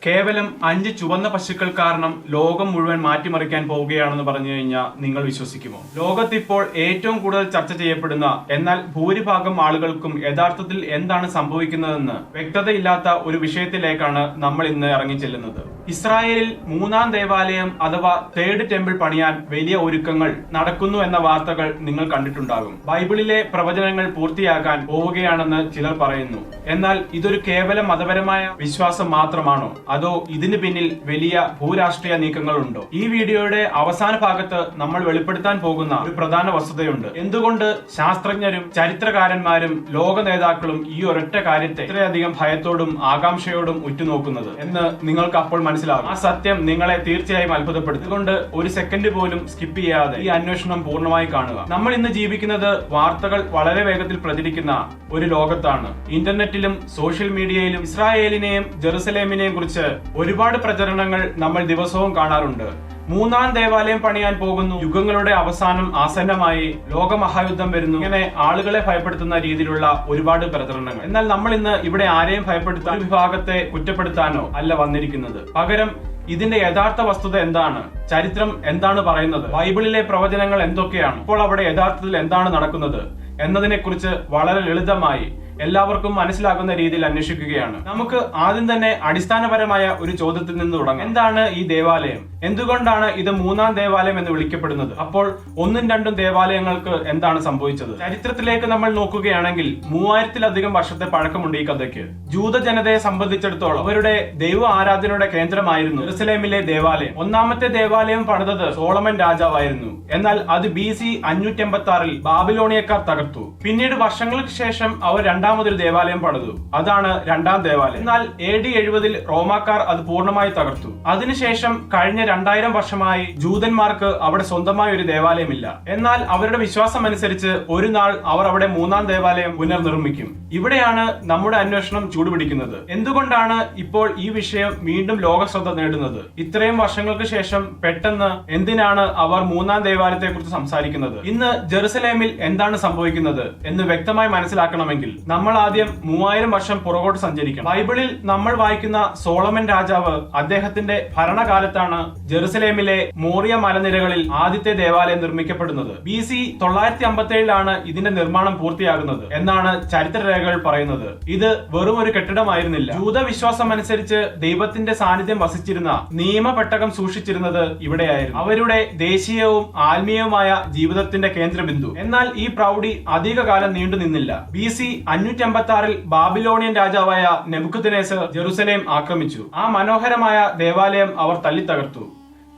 കേവലം 5 ചുവന്ന പശുക്കൾ കാരണം ലോകം മുഴുവൻ മാറ്റിമറിക്കാൻ പോവുകയാണെന്ന് പറഞ്ഞു കഴിഞ്ഞാൽ നിങ്ങൾ വിശ്വസിക്കുമോ? ലോകത്തിപ്പോൾ ഏറ്റവും കൂടുതൽ ചർച്ച ചെയ്യപ്പെടുന്ന, എന്നാൽ ഭൂരിഭാഗം ആളുകൾക്കും യഥാർത്ഥത്തിൽ എന്താണ് സംഭവിക്കുന്നതെന്ന് വ്യക്തതയില്ലാത്ത ഒരു വിഷയത്തിലേക്കാണ് നമ്മൾ ഇന്ന് ഇറങ്ങിച്ചെല്ലുന്നത്. ഇസ്രായേലിൽ 3-ാം ദേവാലയം അഥവാ തേർഡ് ടെമ്പിൾ പണിയാൻ വലിയ ഒരുക്കങ്ങൾ നടക്കുന്നു എന്ന വാർത്തകൾ നിങ്ങൾ കണ്ടിട്ടുണ്ടാകും. ബൈബിളിലെ പ്രവചനങ്ങൾ പൂർത്തിയാക്കാൻ പോവുകയാണെന്ന് ചിലർ പറയുന്നു. എന്നാൽ ഇതൊരു കേവലം മതപരമായ വിശ്വാസം മാത്രമാണോ, അതോ ഇതിന് പിന്നിൽ വലിയ ഭൂരാഷ്ട്രീയ നീക്കങ്ങളുണ്ടോ? ഈ വീഡിയോയുടെ അവസാന ഭാഗത്ത് നമ്മൾ വെളിപ്പെടുത്താൻ പോകുന്ന ഒരു പ്രധാന വസ്തുതയുണ്ട്. എന്തുകൊണ്ട് ശാസ്ത്രജ്ഞരും ചരിത്രകാരന്മാരും ലോക നേതാക്കളും ഈ ഒരൊറ്റ കാര്യത്തെ ഇത്രയധികം ഭയത്തോടും ആകാംക്ഷയോടും ഉറ്റുനോക്കുന്നത് എന്ന് നിങ്ങൾക്ക് അപ്പോൾ മനസ്സിലാകും. ആ സത്യം നിങ്ങളെ തീർച്ചയായും അത്ഭുതപ്പെടുത്തും. അതുകൊണ്ട് ഒരു സെക്കൻഡ് പോലും സ്കിപ്പ് ചെയ്യാതെ ഈ അന്വേഷണം പൂർണ്ണമായി കാണുക. നമ്മൾ ഇന്ന് ജീവിക്കുന്നത് വാർത്തകൾ വളരെ വേഗത്തിൽ പ്രചരിക്കുന്ന ഒരു ലോകത്താണ്. ഇന്റർനെറ്റിലും സോഷ്യൽ മീഡിയയിലും ഇസ്രായേലിനെയും ജെറുസലേമിനെയും കുറിച്ച് ഒരുപാട് പ്രചരണങ്ങൾ നമ്മൾ ദിവസവും കാണാറുണ്ട്. 3-ാം ദേവാലയം പണിയാൻ പോകുന്നു, യുഗങ്ങളുടെ അവസാനം ആസന്നമായി, ലോകമഹായുദ്ധം വരുന്നു, ഇങ്ങനെ ആളുകളെ ഭയപ്പെടുത്തുന്ന രീതിയിലുള്ള ഒരുപാട് പ്രചരണങ്ങൾ. എന്നാൽ നമ്മൾ ഇന്ന് ഇവിടെ ആരെയും ഭയപ്പെടുത്താൻ, ഒരു വിഭാഗത്തെ കുറ്റപ്പെടുത്താനോ അല്ല വന്നിരിക്കുന്നത്. പകരം ഇതിന്റെ യഥാർത്ഥ വസ്തുത എന്താണ്, ചരിത്രം എന്താണ് പറയുന്നത്, ബൈബിളിലെ പ്രവചനങ്ങൾ എന്തൊക്കെയാണ്, ഇപ്പോൾ അവിടെ യഥാർത്ഥത്തിൽ എന്താണ് നടക്കുന്നത് എന്നതിനെ കുറിച്ച് വളരെ ലളിതമായി എല്ലാവർക്കും മനസ്സിലാക്കുന്ന രീതിയിൽ അന്വേഷിക്കുകയാണ്. നമുക്ക് ആദ്യം തന്നെ അടിസ്ഥാനപരമായ ഒരു ചോദ്യത്തിൽ നിന്ന് തുടങ്ങാം. എന്താണ് ഈ ദേവാലയം? എന്തുകൊണ്ടാണ് ഇത് 3-ാം ദേവാലയം എന്ന് വിളിക്കപ്പെടുന്നത്? അപ്പോൾ 1ഉം 2ഉം ദേവാലയങ്ങൾക്ക് എന്താണ് സംഭവിച്ചത്? ചരിത്രത്തിലേക്ക് നമ്മൾ നോക്കുകയാണെങ്കിൽ 3000-ലധികം വർഷത്തെ പഴക്കമുണ്ട് ഈ കഥയ്ക്ക്. ജൂത ജനതയെ സംബന്ധിച്ചിടത്തോളം അവരുടെ ദൈവ ആരാധനയുടെ കേന്ദ്രമായിരുന്നു ജെറുസലേമിലെ ദേവാലയം. 1-ാമത്തെ ദേവാലയം പണിതത് സോളമൻ രാജാവായിരുന്നു. എന്നാൽ അത് BC 586-ൽ ബാബിലോണിയക്കാർ തകർത്തു. പിന്നീട് വർഷങ്ങൾക്ക് ശേഷം അവർ രണ്ടാമതൊരു ദേവാലയം പണിതു. അതാണ് 2-ാം ദേവാലയം. എന്നാൽ AD 70-ൽ റോമാക്കാർ അത് പൂർണ്ണമായി തകർത്തു. അതിനുശേഷം കഴിഞ്ഞ 2000 വർഷമായി ജൂതന്മാർക്ക് അവിടെ സ്വന്തമായ ഒരു ദേവാലയമില്ല. എന്നാൽ അവരുടെ വിശ്വാസം അനുസരിച്ച് ഒരു നാൾ അവർ അവിടെ 3-ാം ദേവാലയം പുനർനിർമ്മിക്കും. ഇവിടെയാണ് നമ്മുടെ അന്വേഷണം ചൂടുപിടിക്കുന്നത്. എന്തുകൊണ്ടാണ് ഇപ്പോൾ ഈ വിഷയം വീണ്ടും ലോക ശ്രദ്ധ നേടുന്നത്? ഇത്രയും വർഷങ്ങൾക്ക് ശേഷം പെട്ടെന്ന് എന്തിനാണ് അവർ 3-ാം ദേവാലയത്തെ കുറിച്ച് സംസാരിക്കുന്നത്? ഇന്ന് ജെറുസലേമിൽ എന്താണ് സംഭവിക്കുന്നത് എന്ന് വ്യക്തമായി മനസ്സിലാക്കണമെങ്കിൽ നമ്മൾ ആദ്യം 3000 വർഷം പുറകോട്ട് സഞ്ചരിക്കണം. ബൈബിളിൽ നമ്മൾ വായിക്കുന്ന സോളമൻ രാജാവ് അദ്ദേഹത്തിന്റെ ഭരണകാലത്താണ് ജെറുസലേമിലെ മോറിയ മലനിരകളിൽ ആദ്യത്തെ ദേവാലയം നിർമ്മിക്കപ്പെടുന്നത്. BC 957-ലാണ് ഇതിന്റെ നിർമ്മാണം പൂർത്തിയാകുന്നത് എന്നാണ് ചരിത്രരേഖകൾ പറയുന്നത്. ഇത് വെറും ഒരു കെട്ടിടമായിരുന്നില്ല. ജൂത വിശ്വാസം അനുസരിച്ച് ദൈവത്തിന്റെ സാന്നിധ്യം വസിച്ചിരുന്ന നിയമപെട്ടകം സൂക്ഷിച്ചിരുന്നത് ഇവിടെയായിരുന്നു. അവരുടെ ദേശീയവും ആത്മീയവുമായ ജീവിതത്തിന്റെ കേന്ദ്രബിന്ദു. എന്നാൽ ഈ പ്രൗഢി അധികകാലം നീണ്ടു നിന്നില്ല. BC 556-ൽ ബാബിലോണിയൻ രാജാവായ നെബൂഖദ്നേസർ ജെറുസലേം ആക്രമിച്ചു. ആ മനോഹരമായ ദേവാലയം അവർ തല്ലിത്തകർത്തു,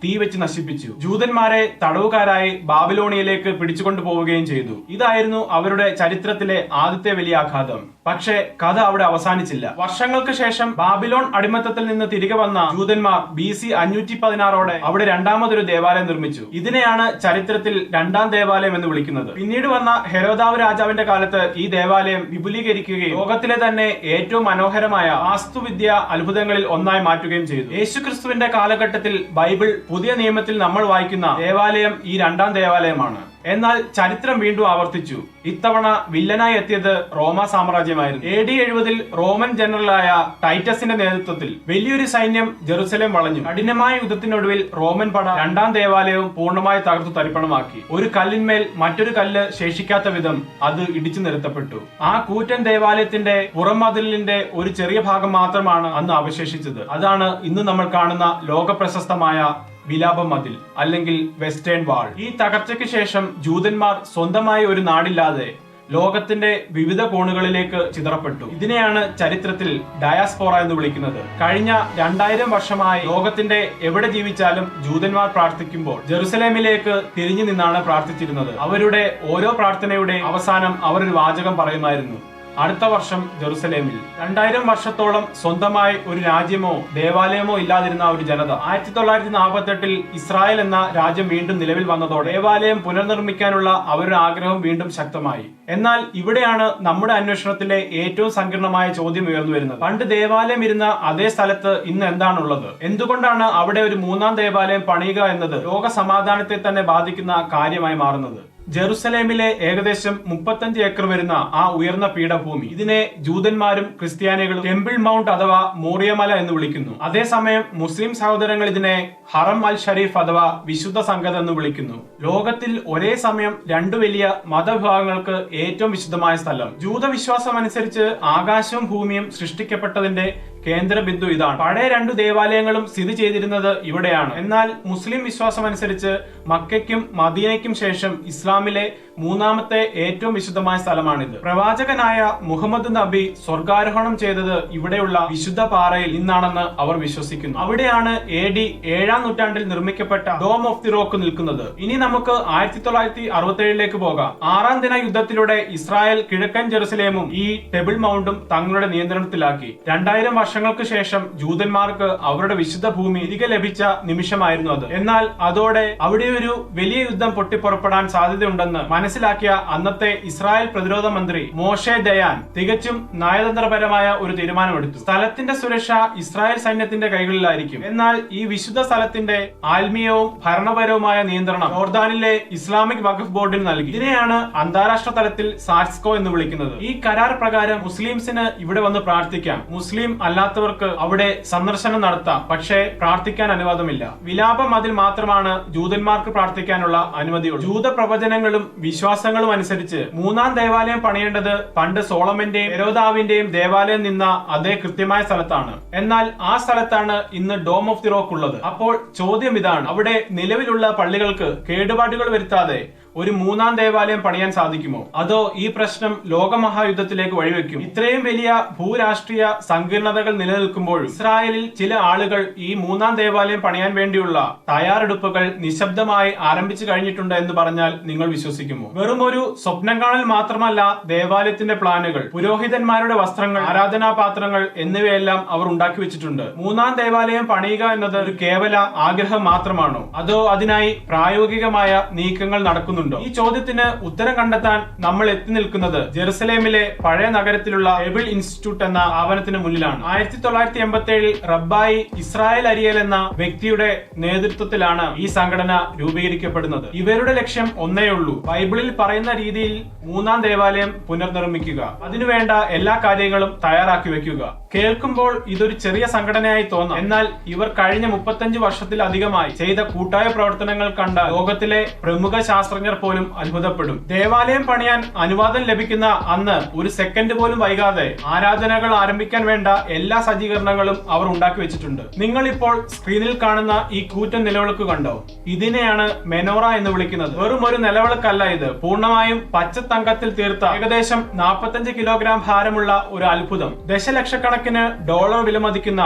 തീ വെച്ച് നശിപ്പിച്ചു. ജൂതന്മാരെ തടവുകാരായി ബാബിലോണിയയിലേക്ക് പിടിച്ചുകൊണ്ടു പോവുകയും ചെയ്തു. ഇതായിരുന്നു അവരുടെ ചരിത്രത്തിലെ ആദ്യത്തെ വലിയ ആഘാതം. പക്ഷേ കഥ അവിടെ അവസാനിച്ചില്ല. വർഷങ്ങൾക്ക് ശേഷം ബാബിലോൺ അടിമത്തത്തിൽ നിന്ന് തിരികെ വന്ന ജൂതന്മാർ BC 516-ഓടെ അവിടെ രണ്ടാമതൊരു ദേവാലയം നിർമ്മിച്ചു. ഇതിനെയാണ് ചരിത്രത്തിൽ 2-ാം ദേവാലയം എന്ന് വിളിക്കുന്നത്. പിന്നീട് വന്ന ഹെരോദാവ് രാജാവിന്റെ കാലത്ത് ഈ ദേവാലയം വിപുലീകരിക്കുകയും ലോകത്തിലെ തന്നെ ഏറ്റവും മനോഹരമായ വാസ്തുവിദ്യ അത്ഭുതങ്ങളിൽ ഒന്നായി മാറ്റുകയും ചെയ്തു. യേശുക്രിസ്തുവിന്റെ കാലഘട്ടത്തിൽ ബൈബിൾ പുതിയ നിയമത്തിൽ നമ്മൾ വായിക്കുന്ന ദേവാലയം ഈ 2-ാം ദേവാലയമാണ്. എന്നാൽ ചരിത്രം വീണ്ടും ആവർത്തിച്ചു. ഇത്തവണ വില്ലനായി എത്തിയത് റോമ സാമ്രാജ്യമായിരുന്നു. AD 70-ൽ റോമൻ ജനറലായ ടൈറ്റസിന്റെ നേതൃത്വത്തിൽ വലിയൊരു സൈന്യം ജെറുസലേം വളഞ്ഞു. കഠിനമായ യുദ്ധത്തിനൊടുവിൽ റോമൻ പട 2-ാം ദേവാലയവും പൂർണ്ണമായി തകർത്തു തരിപ്പണമാക്കി. ഒരു കല്ലിന്മേൽ മറ്റൊരു കല്ല് ശേഷിക്കാത്ത വിധം അത് ഇടിച്ചു നിരത്തപ്പെട്ടു. ആ കൂറ്റൻ ദേവാലയത്തിന്റെ പുറംമതിലിന്റെ ഒരു ചെറിയ ഭാഗം മാത്രമാണ് അന്ന് അവശേഷിച്ചത്. അതാണ് ഇന്ന് നമ്മൾ കാണുന്ന ലോക പ്രശസ്തമായ വിലാപ മതിൽ അല്ലെങ്കിൽ വെസ്റ്റേൺ വാൾ. ഈ തകർച്ചയ്ക്ക് ശേഷം ജൂതന്മാർ സ്വന്തമായി ഒരു നാടില്ലാതെ ലോകത്തിന്റെ വിവിധ കോണുകളിലേക്ക് ചിതറപ്പെട്ടു. ഇതിനെയാണ് ചരിത്രത്തിൽ ഡയാസ്പോറ എന്ന് വിളിക്കുന്നത്. കഴിഞ്ഞ 2000 വർഷമായി ലോകത്തിന്റെ എവിടെ ജീവിച്ചാലും ജൂതന്മാർ പ്രാർത്ഥിക്കുമ്പോൾ ജെറുസലേമിലേക്ക് തിരിഞ്ഞു നിന്നാണ് പ്രാർത്ഥിച്ചിരുന്നത്. അവരുടെ ഓരോ പ്രാർത്ഥനയുടെ അവസാനം അവർ ഒരു വാചകം പറയുമായിരുന്നു: അടുത്ത വർഷം ജെറുസലേമിൽ. 2000 വർഷത്തോളം സ്വന്തമായി ഒരു രാജ്യമോ ദേവാലയമോ ഇല്ലാതിരുന്ന ഒരു ജനത 1948-ൽ ഇസ്രായേൽ എന്ന രാജ്യം വീണ്ടും നിലവിൽ വന്നതോടെ ദേവാലയം പുനർനിർമ്മിക്കാനുള്ള അവരുടെ ആഗ്രഹം വീണ്ടും ശക്തമായി. എന്നാൽ ഇവിടെയാണ് നമ്മുടെ അന്വേഷണത്തിലെ ഏറ്റവും സങ്കീർണമായ ചോദ്യം ഉയർന്നു വരുന്നത്. പണ്ട് ദേവാലയം ഇരുന്ന അതേ സ്ഥലത്ത് ഇന്ന് എന്താണുള്ളത്? എന്തുകൊണ്ടാണ് അവിടെ ഒരു 3-ാം ദേവാലയം പണിയുക എന്നത് ലോക സമാധാനത്തെ തന്നെ ബാധിക്കുന്ന കാര്യമായി മാറുന്നത്? ജെറുസലേമിലെ ഏകദേശം 35 ഏക്കർ വരുന്ന ആ ഉയർന്ന പീഠഭൂമി, ഇതിനെ ജൂതന്മാരും ക്രിസ്ത്യാനികളും ടെമ്പിൾ മൗണ്ട് അഥവാ മോറിയമല എന്ന് വിളിക്കുന്നു. അതേസമയം മുസ്ലിം സഹോദരങ്ങൾ ഇതിനെ ഹറം അൽ ഷരീഫ് അഥവാ വിശുദ്ധ സംഗതം എന്ന് വിളിക്കുന്നു. ലോകത്തിൽ ഒരേ സമയം രണ്ടു വലിയ മതവിഭാഗങ്ങൾക്ക് ഏറ്റവും വിശുദ്ധമായ സ്ഥലം. ജൂതവിശ്വാസം അനുസരിച്ച് ആകാശവും ഭൂമിയും സൃഷ്ടിക്കപ്പെട്ടതിന്റെ കേന്ദ്ര ബിന്ദു ഇതാണ്. പഴയ രണ്ടു ദേവാലയങ്ങളും സ്ഥിതി ചെയ്തിരുന്നത് ഇവിടെയാണ്. എന്നാൽ മുസ്ലിം വിശ്വാസം അനുസരിച്ച് മക്കയ്ക്കും മദീനയ്ക്കും ശേഷം ഇസ്ലാമിലെ മൂന്നാമത്തെ ഏറ്റവും വിശുദ്ധമായ സ്ഥലമാണിത്. പ്രവാചകനായ മുഹമ്മദ് നബി സ്വർഗാരോഹണം ചെയ്തത് ഇവിടെയുള്ള വിശുദ്ധ പാറയിൽ നിന്നാണെന്ന് അവർ വിശ്വസിക്കുന്നു. അവിടെയാണ് AD 7-ാം നൂറ്റാണ്ടിൽ നിർമ്മിക്കപ്പെട്ട ഡോം ഓഫ് ദി റോക്ക് നിൽക്കുന്നത്. ഇനി നമുക്ക് 1967 പോകാം. 6-ാം ദിന യുദ്ധത്തിലൂടെ ഇസ്രായേൽ കിഴക്കൻ ജെറുസലേമും ഈ ടെബിൾ മൗണ്ടും തങ്ങളുടെ നിയന്ത്രണത്തിലാക്കി. 2000 വർഷങ്ങൾക്ക് ശേഷം ജൂതന്മാർക്ക് അവരുടെ വിശുദ്ധ ഭൂമി തിരികെ ലഭിച്ച നിമിഷമായിരുന്നു അത്. എന്നാൽ അതോടെ അവിടെ ഒരു വലിയ യുദ്ധം പൊട്ടിപ്പുറപ്പെടാൻ സാധ്യതയുണ്ടെന്ന് മനസ്സിലാക്കിയ അന്നത്തെ ഇസ്രായേൽ പ്രതിരോധ മന്ത്രി മോശെ ദയാൻ തികച്ചും നയതന്ത്രപരമായ ഒരു തീരുമാനമെടുത്തു. സ്ഥലത്തിന്റെ സുരക്ഷ ഇസ്രായേൽ സൈന്യത്തിന്റെ കൈകളിലായിരിക്കും. എന്നാൽ ഈ വിശുദ്ധ സ്ഥലത്തിന്റെ ആത്മീയവും ഭരണപരവുമായ നിയന്ത്രണം ജോർദാനിലെ ഇസ്ലാമിക് വഖഫ് ബോർഡിന് നൽകി. ഇതിനെയാണ് അന്താരാഷ്ട്ര തലത്തിൽ സാറ്റ്സ്കോ എന്ന് വിളിക്കുന്നത്. ഈ കരാർ പ്രകാരം മുസ്ലിംസിന് ഇവിടെ വന്ന് പ്രാർത്ഥിക്കാം. മുസ്ലിം അല്ലാത്തവർക്ക് അവിടെ സന്ദർശനം നടത്താം. പക്ഷേ പ്രാർത്ഥിക്കാൻ അനുവാദമില്ല. വിലാപം അതിൽ മാത്രമാണ് ജൂതന്മാർക്ക് പ്രാർത്ഥിക്കാനുള്ള അനുമതിയുള്ളൂ. ജൂത പ്രവചനങ്ങളും വിശ്വാസങ്ങളും അനുസരിച്ച് മൂന്നാം ദേവാലയം പണിയേണ്ടത് പണ്ട് സോളമന്റെയും ഹെരോദാവിന്റെയും ദേവാലയം നിന്ന അതേ കൃത്യമായ സ്ഥലത്താണ്. എന്നാൽ ആ സ്ഥലത്താണ് ഇന്ന് ഡോം ഓഫ് ദി റോക്ക് ഉള്ളത്. അപ്പോൾ ചോദ്യം ഇതാണ്, അവിടെ നിലവിലുള്ള പള്ളികൾക്ക് കേടുപാടുകൾ വരുത്താതെ ഒരു മൂന്നാം ദേവാലയം പണിയാൻ സാധിക്കുമോ? അതോ ഈ പ്രശ്നം ലോകമഹായുദ്ധത്തിലേക്ക് വഴിവെക്കും? ഇത്രയും വലിയ ഭൂരാഷ്ട്രീയ സങ്കീർണതകൾ നിലനിൽക്കുമ്പോഴും ഇസ്രായേലിൽ ചില ആളുകൾ ഈ മൂന്നാം ദേവാലയം പണിയാൻ വേണ്ടിയുള്ള തയ്യാറെടുപ്പുകൾ നിശബ്ദമായി ആരംഭിച്ചു കഴിഞ്ഞിട്ടുണ്ട് എന്ന് പറഞ്ഞാൽ നിങ്ങൾ വിശ്വസിക്കുമോ? വെറും ഒരു സ്വപ്നം കാണൽ മാത്രമല്ല ദേവാലയത്തിന്റെ പ്ലാനുകൾ, പുരോഹിതന്മാരുടെ വസ്ത്രങ്ങൾ, ആരാധനാപാത്രങ്ങൾ എന്നിവയെല്ലാം അവർ ഉണ്ടാക്കി വെച്ചിട്ടുണ്ട്. മൂന്നാം ദേവാലയം പണിയുക എന്നത് ഒരു കേവല ആഗ്രഹം മാത്രമാണോ? അതോ അതിനായി പ്രായോഗികമായ നീക്കങ്ങൾ നടക്കുന്നു? ഈ ചോദ്യത്തിന് ഉത്തരം കണ്ടെത്താൻ നമ്മൾ എത്തി നിൽക്കുന്നത് ജെറുസലേമിലെ പഴയ നഗരത്തിലുള്ള എബിൾ ഇൻസ്റ്റിറ്റ്യൂട്ട് എന്ന സ്ഥാപനത്തിന് മുന്നിലാണ്. 1987 റബ്ബായി ഇസ്രായേൽ അരിയൽ എന്ന വ്യക്തിയുടെ നേതൃത്വത്തിലാണ് ഈ സംഘടന രൂപീകരിക്കപ്പെടുന്നത്. ഇവരുടെ ലക്ഷ്യം ഒന്നേ ഉള്ളൂ, ബൈബിളിൽ പറയുന്ന രീതിയിൽ മൂന്നാം ദേവാലയം പുനർനിർമ്മിക്കുക. അതിനുവേണ്ട എല്ലാ കാര്യങ്ങളും തയ്യാറാക്കി വെക്കുക. കേൾക്കുമ്പോൾ ഇതൊരു ചെറിയ സംഘടനയായി തോന്നാം. എന്നാൽ ഇവർ കഴിഞ്ഞ 35 വർഷത്തിലധികമായി ചെയ്ത കൂട്ടായ പ്രവർത്തനങ്ങൾ കണ്ട ലോകത്തിലെ പ്രമുഖ ശാസ്ത്രജ്ഞർ പോലും അത്ഭുതപ്പെടും. ദേവാലയം പണിയാൻ അനുവാദം ലഭിക്കുന്ന അന്ന് ഒരു സെക്കൻഡ് പോലും വൈകാതെ ആരാധനകൾ ആരംഭിക്കാൻ വേണ്ട എല്ലാ സജ്ജീകരണങ്ങളും അവർ ഉണ്ടാക്കി വെച്ചിട്ടുണ്ട്. നിങ്ങൾ ഇപ്പോൾ സ്ക്രീനിൽ കാണുന്ന ഈ കൂറ്റൻ നിലവിളക്ക് കണ്ടോ? ഇതിനെയാണ് മെനോറ എന്ന് വിളിക്കുന്നത്. വെറും ഒരു നിലവിളക്കല്ല ഇത്, പൂർണ്ണമായും പച്ചത്തങ്കത്തിൽ തീർത്ത ഏകദേശം 45 കിലോഗ്രാം ഭാരമുള്ള ഒരു അത്ഭുതം. ദശലക്ഷക്കണക്കിന് ഡോളർ വിലമതിക്കുന്ന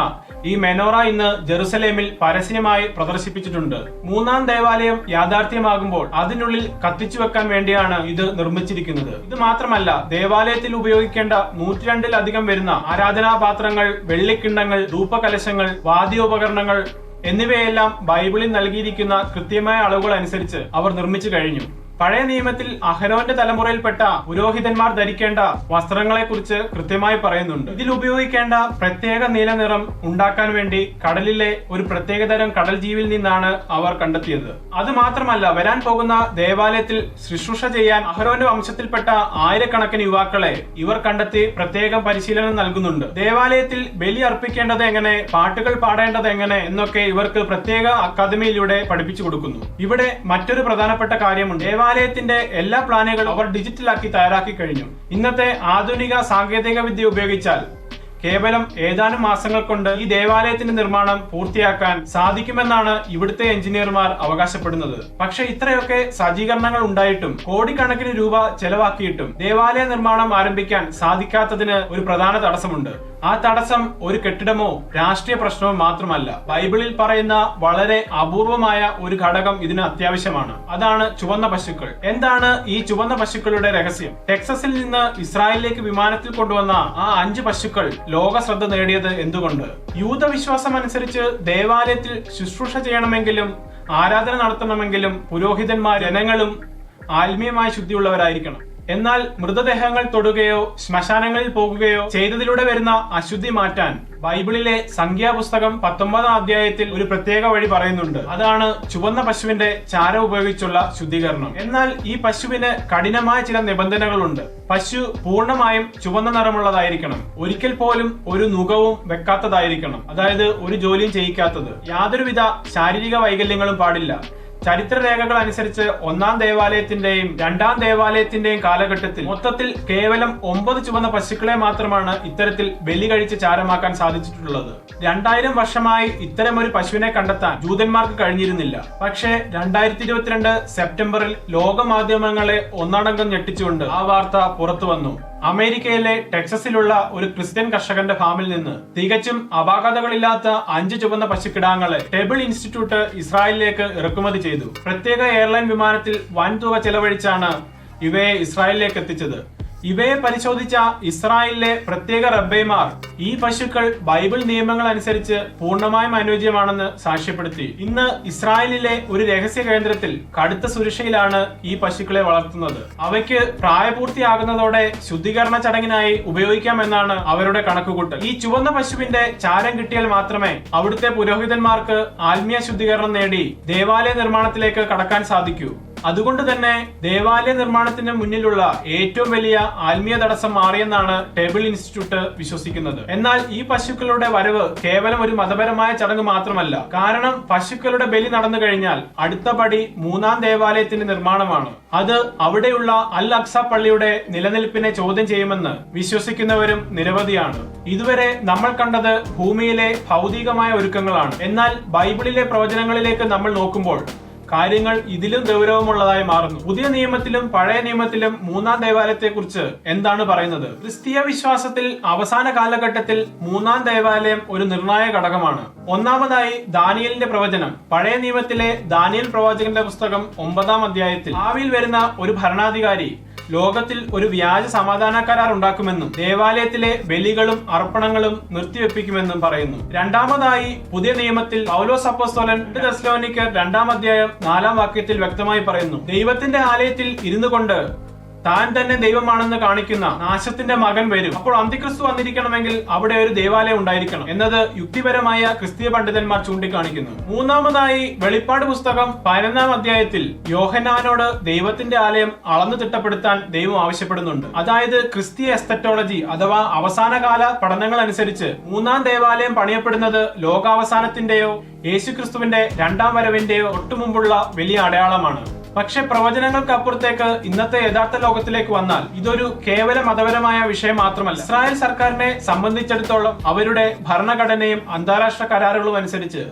ഈ മെനോറ ഇന്ന് ജെറുസലേമിൽ പരസ്യമായി പ്രദർശിപ്പിച്ചിട്ടുണ്ട്. മൂന്നാം ദേവാലയം യാഥാർത്ഥ്യമാകുമ്പോൾ അതിനുള്ളിൽ കത്തിച്ചു വെക്കാൻ വേണ്ടിയാണ് ഇത് നിർമ്മിച്ചിരിക്കുന്നത്. ഇത് മാത്രമല്ല, ദേവാലയത്തിൽ ഉപയോഗിക്കേണ്ട 102-ലധികം വരുന്ന ആരാധനാപാത്രങ്ങൾ, വെള്ളിക്കിണ്ണങ്ങൾ, ധൂപകലശങ്ങൾ, വാദ്യോപകരണങ്ങൾ എന്നിവയെല്ലാം ബൈബിളിൽ നൽകിയിരിക്കുന്ന കൃത്യമായ അളവുകൾ അനുസരിച്ച് അവർ നിർമ്മിച്ചു കഴിഞ്ഞു. പഴയ നിയമത്തിൽ അഹരോന്റെ തലമുറയിൽപ്പെട്ട പുരോഹിതന്മാർ ധരിക്കേണ്ട വസ്ത്രങ്ങളെ കുറിച്ച് കൃത്യമായി പറയുന്നുണ്ട്. ഇതിൽ ഉപയോഗിക്കേണ്ട പ്രത്യേക നീല നിറം ഉണ്ടാക്കാൻ വേണ്ടി കടലിലെ ഒരു പ്രത്യേകതരം കടൽ ജീവിയിൽ നിന്നാണ് അവർ കണ്ടെത്തിയത്. അത് മാത്രമല്ല, വരാൻ പോകുന്ന ദേവാലയത്തിൽ ശുശ്രൂഷ ചെയ്യാൻ അഹരോന്റെ വംശത്തിൽപ്പെട്ട ആയിരക്കണക്കിന് യുവാക്കളെ ഇവർ കണ്ടെത്തി പ്രത്യേകം പരിശീലനം നൽകുന്നുണ്ട്. ദേവാലയത്തിൽ ബലി അർപ്പിക്കേണ്ടത് എങ്ങനെ, പാട്ടുകൾ പാടേണ്ടത് എങ്ങനെ എന്നൊക്കെ ഇവർക്ക് പ്രത്യേക അക്കാദമിയിലൂടെ പഠിപ്പിച്ചു കൊടുക്കുന്നു. ഇവിടെ മറ്റൊരു പ്രധാനപ്പെട്ട കാര്യമുണ്ട്. ദേവാലയത്തിന്റെ എല്ലാ പ്ലാനുകളും അവർ ഡിജിറ്റലാക്കി തയ്യാറാക്കി കഴിഞ്ഞു. ഇന്നത്തെ ആധുനിക സാങ്കേതിക വിദ്യ ഉപയോഗിച്ചാൽ കേവലം ഏതാനും മാസങ്ങൾ കൊണ്ട് ഈ ദേവാലയത്തിന്റെ നിർമ്മാണം പൂർത്തിയാക്കാൻ സാധിക്കുമെന്നാണ് ഇവിടുത്തെ എഞ്ചിനീയർമാർ അവകാശപ്പെടുന്നത്. പക്ഷെ ഇത്രയൊക്കെ സജ്ജീകരണങ്ങൾ ഉണ്ടായിട്ടും കോടിക്കണക്കിന് രൂപ ചെലവാക്കിയിട്ടും ദേവാലയ നിർമ്മാണം ആരംഭിക്കാൻ സാധിക്കാത്തതിന് ഒരു പ്രധാന തടസ്സമുണ്ട്. ആ തടസ്സം ഒരു കെട്ടിടമോ രാഷ്ട്രീയ പ്രശ്നമോ മാത്രമല്ല, ബൈബിളിൽ പറയുന്ന വളരെ അപൂർവമായ ഒരു ഘടകം ഇതിന് അത്യാവശ്യമാണ്. അതാണ് ചുവന്ന പശുക്കൾ. എന്താണ് ഈ ചുവന്ന പശുക്കളുടെ രഹസ്യം? ടെക്സസിൽ നിന്ന് ഇസ്രായേലിലേക്ക് വിമാനത്തിൽ കൊണ്ടുവന്ന ആ 5 പശുക്കൾ ലോക ശ്രദ്ധ നേടിയത് എന്തുകൊണ്ട്? യൂതവിശ്വാസം അനുസരിച്ച് ദേവാലയത്തിൽ ശുശ്രൂഷ ചെയ്യണമെങ്കിലും ആരാധന നടത്തണമെങ്കിലും പുരോഹിതന്മാർ ജനങ്ങളും ആത്മീയമായ ശുദ്ധിയുള്ളവരായിരിക്കണം. എന്നാൽ മൃതദേഹങ്ങൾ തൊടുകയോ ശ്മശാനങ്ങളിൽ പോകുകയോ ചെയ്തതിലൂടെ വരുന്ന അശുദ്ധി മാറ്റാൻ ബൈബിളിലെ സംഖ്യാപുസ്തകം 19-ാം അധ്യായത്തിൽ ഒരു പ്രത്യേക വഴി പറയുന്നുണ്ട്. അതാണ് ചുവന്ന പശുവിന്റെ ചാരം ഉപയോഗിച്ചുള്ള ശുദ്ധീകരണം. എന്നാൽ ഈ പശുവിന് കഠിനമായ ചില നിബന്ധനകളുണ്ട്. പശു പൂർണ്ണമായും ചുവന്ന നിറമുള്ളതായിരിക്കണം. ഒരിക്കൽ പോലും ഒരു നുകവും വെക്കാത്തതായിരിക്കണം. അതായത് ഒരു ജോലിയും ചെയ്യിക്കാത്തത്. യാതൊരുവിധ ശാരീരിക വൈകല്യങ്ങളും പാടില്ല. ചരിത്രരേഖകൾ അനുസരിച്ച് 1-ാം ദേവാലയത്തിന്റെയും 2-ാം ദേവാലയത്തിന്റെയും കാലഘട്ടത്തിൽ മൊത്തത്തിൽ കേവലം 9 ചുവന്ന പശുക്കളെ മാത്രമാണ് ഇത്തരത്തിൽ ബലി കഴിച്ച് ചാരമാക്കാൻ സാധിച്ചിട്ടുള്ളത്. 2000 വർഷമായി ഇത്തരമൊരു പശുവിനെ കണ്ടെത്താൻ ജൂതന്മാർക്ക് കഴിഞ്ഞിരുന്നില്ല. പക്ഷേ 2022 സെപ്റ്റംബറിൽ ലോകമാധ്യമങ്ങളെ ഒന്നടങ്കം ഞെട്ടിച്ചുകൊണ്ട് ആ വാർത്ത പുറത്തു വന്നു. അമേരിക്കയിലെ ടെക്സസിലുള്ള ഒരു ക്രിസ്ത്യൻ കർഷകന്റെ ഫാമിൽ നിന്ന് തികച്ചും അപാകതകളില്ലാത്ത 5 ചുവന്ന പശുക്കിടാങ്ങളെ ടെബിൾ ഇൻസ്റ്റിറ്റ്യൂട്ട് ഇസ്രായേലിലേക്ക് ഇറക്കുമതി ചെയ്തു. പ്രത്യേക എയർലൈൻ വിമാനത്തിൽ വൻതുക ചെലവഴിച്ചാണ് ഇവയെ ഇസ്രായേലിലേക്ക് എത്തിച്ചത്. ഇവയെ പരിശോധിച്ച ഇസ്രായേലിലെ പ്രത്യേക റബ്ബൈമാർ ഈ പശുക്കൾ ബൈബിൾ നിയമങ്ങൾ അനുസരിച്ച് പൂർണ്ണമായും അനുയോജ്യമാണെന്ന് സാക്ഷ്യപ്പെടുത്തി. ഇന്ന് ഇസ്രായേലിലെ ഒരു രഹസ്യ കേന്ദ്രത്തിൽ കടുത്ത സുരക്ഷയിലാണ് ഈ പശുക്കളെ വളർത്തുന്നത്. അവയ്ക്ക് പ്രായപൂർത്തിയാകുന്നതോടെ ശുദ്ധീകരണ ചടങ്ങിനായി ഉപയോഗിക്കാമെന്നാണ് അവരുടെ കണക്കുകൂട്ടൽ. ഈ ചുവന്ന പശുവിന്റെ ചാരം കിട്ടിയാൽ മാത്രമേ അവിടുത്തെ പുരോഹിതന്മാർക്ക് ആത്മീയ ശുദ്ധീകരണം നേടി ദേവാലയ നിർമ്മാണത്തിലേക്ക് കടക്കാൻ സാധിക്കൂ. അതുകൊണ്ട് തന്നെ ദേവാലയ നിർമ്മാണത്തിന് മുന്നിലുള്ള ഏറ്റവും വലിയ ആത്മീയ തടസ്സം മാറിയെന്നാണ് ടേബിൾ ഇൻസ്റ്റിറ്റ്യൂട്ട് വിശ്വസിക്കുന്നത്. എന്നാൽ ഈ പശുക്കളുടെ വരവ് കേവലം ഒരു മതപരമായ ചടങ്ങ് മാത്രമല്ല. കാരണം പശുക്കളുടെ ബലി നടന്നു കഴിഞ്ഞാൽ അടുത്ത പടി 3-ാം ദേവാലയത്തിന്റെ നിർമ്മാണമാണ്. അത് അവിടെയുള്ള അൽ അക്സ പള്ളിയുടെ നിലനിൽപ്പിനെ ചോദ്യം ചെയ്യുമെന്ന് വിശ്വസിക്കുന്നവരും നിരവധിയാണ്. ഇതുവരെ നമ്മൾ കണ്ടത് ഭൂമിയിലെ ഭൗതികമായ ഒരുക്കങ്ങളാണ്. എന്നാൽ ബൈബിളിലെ പ്രവചനങ്ങളിലേക്ക് നമ്മൾ നോക്കുമ്പോൾ കാര്യങ്ങൾ ഇതിലും ഗൗരവമുള്ളതായി മാറുന്നു. പുതിയ നിയമത്തിലും പഴയ നിയമത്തിലും 3-ാം ദേവാലയത്തെക്കുറിച്ച് എന്താണ് പറയുന്നത്? ക്രിസ്തീയ വിശ്വാസത്തിൽ അവസാന കാലഘട്ടത്തിൽ 3-ാം ദേവാലയം ഒരു നിർണായക ഘടകമാണ്. ഒന്നാമതായി ദാനിയേലിന്റെ പ്രവചനം. പഴയ നിയമത്തിലെ ദാനിയേൽ പ്രവാചകന്റെ പുസ്തകം 9-ാം അധ്യായത്തിൽ ഭാവിയിൽ വരുന്ന ഒരു ഭരണാധികാരി ലോകത്തിൽ ഒരു വ്യാജ സമാധാന കരാർ ഉണ്ടാക്കുമെന്നും ദേവാലയത്തിലെ ബലികളും അർപ്പണങ്ങളും നിർത്തിവെപ്പിക്കുമെന്നും പറയുന്നു. രണ്ടാമതായി പുതിയ നിയമത്തിൽ പൗലോസ് അപ്പോസ്തലൻ തെസ്സലോനിക്കർ 2-ാം അധ്യായം 4-ാം വാക്യത്തിൽ വ്യക്തമായി പറയുന്നു, ദൈവത്തിന്റെ ആലയത്തിൽ ഇരുന്നു കൊണ്ട് താൻ തന്നെ ദൈവമാണെന്ന് കാണിക്കുന്ന നാശത്തിന്റെ മകൻ വരും. അപ്പോൾ അന്തിക്രിസ്തു വന്നിരിക്കണമെങ്കിൽ അവിടെ ഒരു ദേവാലയം ഉണ്ടായിരിക്കണം എന്നത് യുക്തിപരമായ ക്രിസ്തീയ പണ്ഡിതന്മാർ ചൂണ്ടിക്കാണിക്കുന്നു. മൂന്നാമതായി വെളിപ്പാട് പുസ്തകം 11-ാം അധ്യായത്തിൽ യോഹന്നാനോട് ദൈവത്തിന്റെ ആലയം അളന്നു തിട്ടപ്പെടുത്താൻ ദൈവം ആവശ്യപ്പെടുന്നുണ്ട്. അതായത് ക്രിസ്തീയ എസ്തറ്റോളജി അഥവാ അവസാനകാല പഠനങ്ങൾ അനുസരിച്ച് 3-ാം ദേവാലയം പണിയപ്പെടുന്നത് ലോകാവസാനത്തിന്റെയോ യേശുക്രിസ്തുവിന്റെ 2-ാം വരവിന്റെയോ ഒട്ടുമുമ്പുള്ള വലിയ അടയാളമാണ്. പക്ഷെ പ്രവചനങ്ങൾക്ക് അപ്പുറത്തേക്ക് ഇന്നത്തെ യഥാർത്ഥ ലോകത്തിലേക്ക് വന്നാൽ ഇതൊരു കേവല മതപരമായ വിഷയം മാത്രമല്ല. ഇസ്രായേൽ സർക്കാരിനെ സംബന്ധിച്ചിടത്തോളം അവരുടെ ഭരണഘടനയും അന്താരാഷ്ട്ര കരാറുകളും അനുസരിച്ച്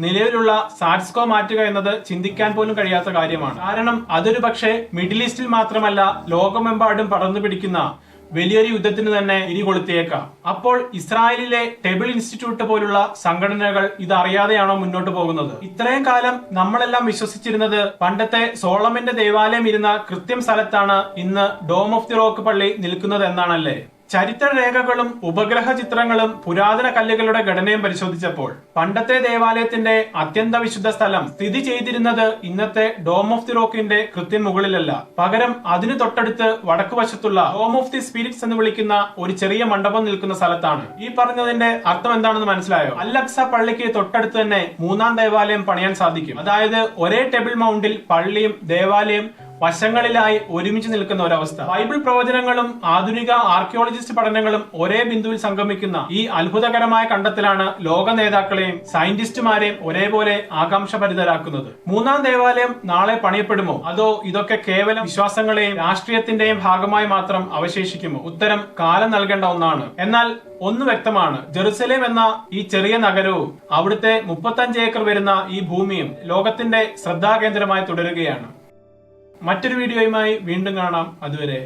നിലവിലുള്ള സാറ്റ്സ്കോ മാറ്റുക എന്നത് ചിന്തിക്കാൻ പോലും കഴിയാത്ത കാര്യമാണ്. കാരണം അതൊരു പക്ഷേ മിഡിൽ ഈസ്റ്റിൽ മാത്രമല്ല ലോകമെമ്പാടും പടർന്നു പിടിക്കുന്ന വലിയൊരു യുദ്ധത്തിന് തന്നെ ഇരികൊളുത്തിയേക്കാം. അപ്പോൾ ഇസ്രായേലിലെ ടെബിൾ ഇൻസ്റ്റിറ്റ്യൂട്ട് പോലുള്ള സംഘടനകൾ ഇതറിയാതെയാണോ മുന്നോട്ട് പോകുന്നത്? ഇത്രയും കാലം നമ്മളെല്ലാം വിശ്വസിച്ചിരുന്നത് പണ്ടത്തെ സോളമന്റെ ദേവാലയം ഇരുന്ന കൃത്യം സ്ഥലത്താണ് ഇന്ന് ഡോം ഓഫ് ദി റോക്ക് പള്ളി നിൽക്കുന്നത് എന്നാണല്ലേ? ചരിത്രരേഖകളും ഉപഗ്രഹ ചിത്രങ്ങളും പുരാതന കല്ലുകളുടെ ഘടനയും പരിശോധിച്ചപ്പോൾ പണ്ടത്തെ ദേവാലയത്തിന്റെ അത്യന്ത വിശുദ്ധ സ്ഥലം സ്ഥിതി ചെയ്തിരുന്നത് ഇന്നത്തെ ഡോം ഓഫ് ദി റോക്കിന്റെ കൃത്യം മുകളിലല്ല. പകരം അതിനു തൊട്ടടുത്ത് വടക്കുവശത്തുള്ള ഡോം ഓഫ് ദി സ്പിരിറ്റ്സ് എന്ന് വിളിക്കുന്ന ഒരു ചെറിയ മണ്ഡപം നിൽക്കുന്ന സ്ഥലത്താണ്. ഈ പറഞ്ഞതിന്റെ അർത്ഥം എന്താണെന്ന് മനസ്സിലായോ? അൽ അക്സ പള്ളിക്ക് തൊട്ടടുത്ത് തന്നെ 3-ാം ദേവാലയം പണിയാൻ സാധിക്കും. അതായത് ഒരേ ടേബിൾ മൗണ്ടിൽ പള്ളിയും ദേവാലയം വശങ്ങളിലായി ഒരുമിച്ച് നിൽക്കുന്ന ഒരവസ്ഥ. ബൈബിൾ പ്രവചനങ്ങളും ആധുനിക ആർക്കിയോളജിസ്റ്റ് പഠനങ്ങളും ഒരേ ബിന്ദുവിൽ സംഗമിക്കുന്ന ഈ അത്ഭുതകരമായ കണ്ടെത്തലാണ് ലോക നേതാക്കളെയും സയന്റിസ്റ്റുമാരെയും ഒരേപോലെ ആകാംക്ഷഭരിതരാക്കുന്നത്. 3-ാം ദേവാലയം നാളെ പണിയപ്പെടുമോ? അതോ ഇതൊക്കെ കേവലം വിശ്വാസങ്ങളെയും രാഷ്ട്രീയത്തിന്റെയും ഭാഗമായി മാത്രം അവശേഷിക്കുമോ? ഉത്തരം കാലം നൽകേണ്ട ഒന്നാണ്. എന്നാൽ ഒന്ന് വ്യക്തമാണ്, ജെറുസലേം എന്ന ഈ ചെറിയ നഗരവും അവിടുത്തെ 35 ഏക്കർ വരുന്ന ഈ ഭൂമിയും ലോകത്തിന്റെ ശ്രദ്ധാകേന്ദ്രമായി തുടരുകയാണ്. മറ്റൊരു വീഡിയോയുമായി വീണ്ടും കാണാം. അതുവരെ